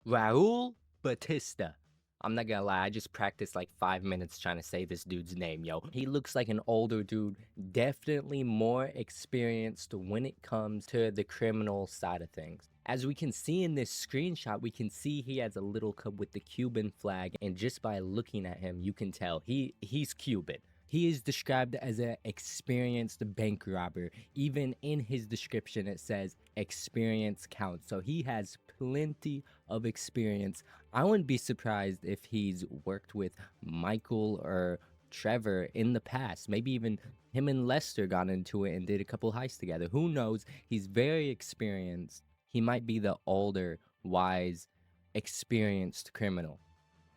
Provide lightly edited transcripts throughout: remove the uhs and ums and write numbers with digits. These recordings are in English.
Raul Bautista. I'm not gonna lie, I just practiced like 5 minutes trying to say this dude's name, yo. He looks like an older dude, definitely more experienced when it comes to the criminal side of things. As we can see in this screenshot, we can see he has a little cup with the Cuban flag, and just by looking at him, you can tell he's Cuban. He is described as an experienced bank robber. Even in his description, it says experience counts. So he has plenty of experience. I wouldn't be surprised if he's worked with Michael or Trevor in the past. Maybe even him and Lester got into it and did a couple heists together. Who knows? He's very experienced. He might be the older, wise, experienced criminal.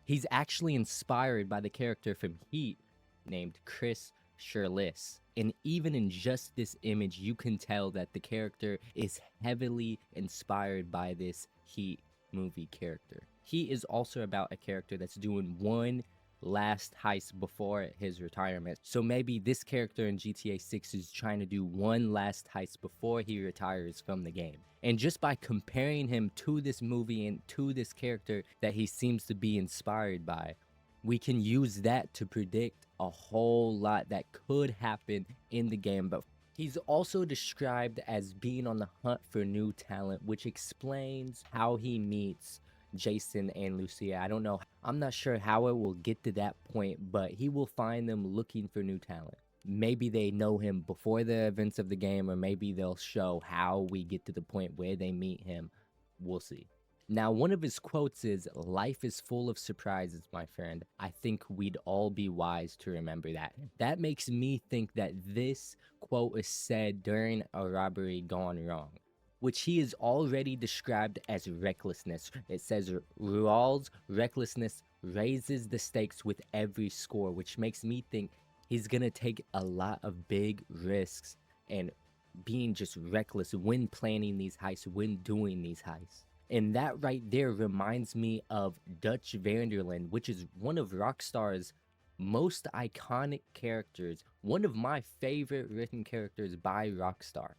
He's actually inspired by the character from Heat named Chris Shirless. And even in just this image, you can tell that the character is heavily inspired by this Heat movie character. Heat is also about a character that's doing one last heist before his retirement. So maybe this character in GTA 6 is trying to do one last heist before he retires from the game. And just by comparing him to this movie and to this character that he seems to be inspired by, we can use that to predict a whole lot that could happen in the game. But he's also described as being on the hunt for new talent, which explains how he meets Jason and Lucia. I don't know. I'm not sure how it will get to that point, but he will find them looking for new talent. Maybe they know him before the events of the game, or maybe they'll show how we get to the point where they meet him. We'll see. Now, one of his quotes is, "Life is full of surprises, my friend. I think we'd all be wise to remember that." That makes me think that this quote is said during a robbery gone wrong, which he is already described as recklessness. It says Raul's recklessness raises the stakes with every score, which makes me think he's gonna take a lot of big risks and being just reckless when planning these heists, when doing these heists. And that right there reminds me of Dutch Vanderlyn, which is one of Rockstar's most iconic characters, one of my favorite written characters by Rockstar.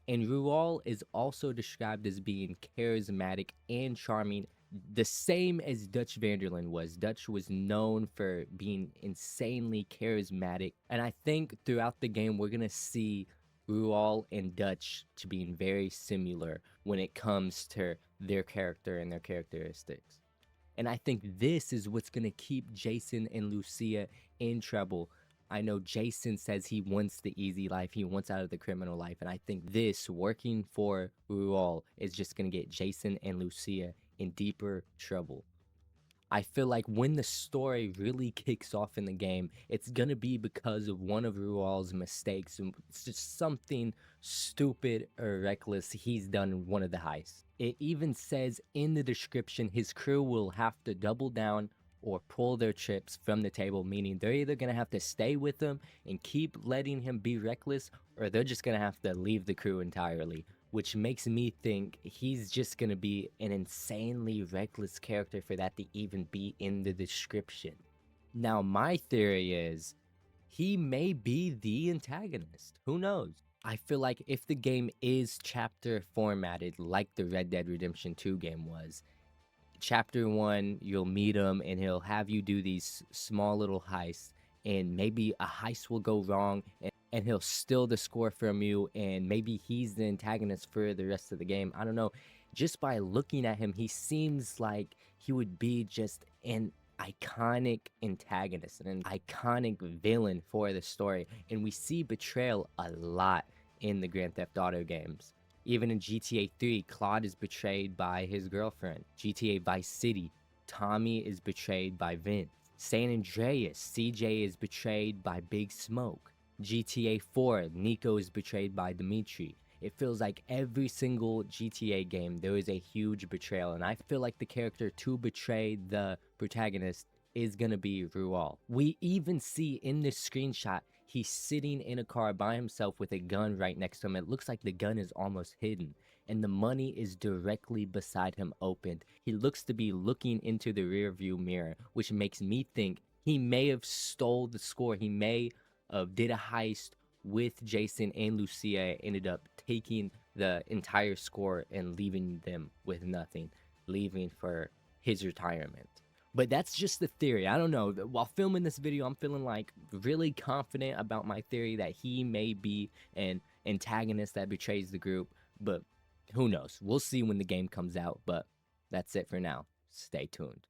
And Raul is also described as being charismatic and charming, the same as Dutch Vanderlyn was. Dutch was known for being insanely charismatic, and I think throughout the game we're gonna see Raul and Dutch to being very similar when it comes to their character and their characteristics. And I think this is what's gonna keep Jason and Lucia in trouble. I know Jason says he wants the easy life, he wants out of the criminal life, and I think this, working for Raul, is just gonna get Jason and Lucia in deeper trouble. I feel like when the story really kicks off in the game, it's gonna be because of one of Raul's mistakes. And it's just something stupid or reckless he's done in one of the heists. It even says in the description his crew will have to double down or pull their chips from the table, meaning they're either gonna have to stay with him and keep letting him be reckless, or they're just gonna have to leave the crew entirely, which makes me think he's just gonna be an insanely reckless character for that to even be in the description. Now, my theory is he may be the antagonist. Who knows? I feel like if the game is chapter formatted like the Red Dead Redemption 2 game was, chapter 1, you'll meet him and he'll have you do these small little heists, and maybe a heist will go wrong and he'll steal the score from you, and maybe he's the antagonist for the rest of the game. I don't know. Just by looking at him, he seems like he would be just an iconic antagonist, an iconic villain for the story. And we see betrayal a lot in the Grand Theft Auto games. Even in GTA 3, Claude is betrayed by his girlfriend. GTA Vice City, Tommy is betrayed by Vince. San Andreas, CJ is betrayed by Big Smoke. GTA 4, Nico is betrayed by Dimitri. It feels like every single GTA game there is a huge betrayal, and I feel like the character to betray the protagonist is gonna be Raul. We even see in this screenshot he's sitting in a car by himself with a gun right next to him. It looks like the gun is almost hidden, and the money is directly beside him opened. He looks to be looking into the rear view mirror, which makes me think he may have stole the score. He may have did a heist with Jason and Lucia, ended up taking the entire score and leaving them with nothing. leaving for his retirement. But that's just the theory. I don't know. While filming this video, I'm feeling like really confident about my theory that he may be an antagonist that betrays the group. But who knows? We'll see when the game comes out. But that's it for now. Stay tuned.